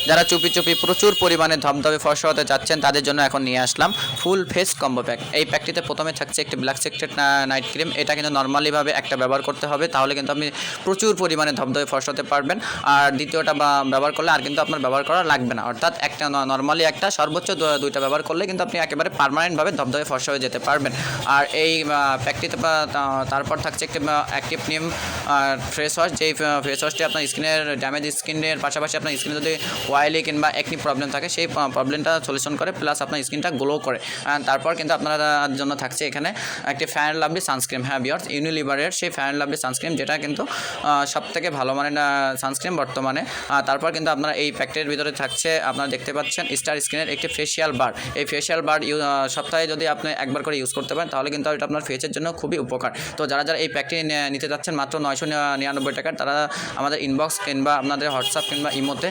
যারা চুপি চুপি প্রচুর পরিমাণে ধবধবে ফর্সা হতে যাচ্ছেন তাদের জন্য এখন নিয়ে আসলাম ফুল ফেস কম্বো প্যাক। এই প্যাকটিতে প্রথমে থাকছে একটি ব্ল্যাক সেক্টেড নাইট ক্রিম। এটা কিন্তু নর্মালিভাবে একটা ব্যবহার করতে হবে, তাহলে কিন্তু আপনি প্রচুর পরিমাণে ধবধবে ফর্সা হতে পারবেন। আর দ্বিতীয়টা ব্যবহার করলে আর কিন্তু আপনার ব্যবহার করা লাগবে না, অর্থাৎ একটা নর্মালি একটা সর্বোচ্চ দুইটা ব্যবহার করলে কিন্তু আপনি একেবারে পার্মানেন্টভাবে ধবধবে ফর্সা হয়ে যেতে পারবেন। আর এই প্যাকটিতে তারপর থাকছে একটি অ্যাক্টিভ নিম ফেস ওয়াশ। যেই ফেস ওয়াশটি আপনার স্কিনের ড্যামেজ স্কিনের পাশাপাশি আপনার স্কিনে যদি অয়েলি কিংবা একনি প্রবলেম থাকে সেই প্রবলেমটা সলিউশন করে, প্লাস আপনার স্কিনটা গ্লো করে। তারপর কিন্তু আপনার জন্য থাকছে এখানে একটি ফেয়ার অ্যান্ড লাভলি সানস্ক্রিম। হ্যাঁ ভিউয়ার্স, ইউনিলিভারের সেই ফেয়ার অ্যান্ড লাভলি সানস্ক্রিম, যেটা কিন্তু সবথেকে ভালো মানের সানস্ক্রিন বর্তমানে। তারপর কিন্তু আপনারা এই প্যাকেটের ভিতরে থাকছে, আপনারা দেখতে পাচ্ছেন স্টার স্কিনের একটি ফেশিয়াল বার। এই ফেশিয়াল বার সপ্তাহে যদি আপনি একবার করে ইউজ করতে পারেন তাহলে কিন্তু এটা আপনার ফেসের জন্য খুবই উপকার। তো যারা যারা এই প্যাকটি নিতে যাচ্ছেন মাত্র 999 টাকার, তারা আমাদের ইনবক্স কিংবা আপনাদের হোয়াটসঅ্যাপ কিংবা ইমোতে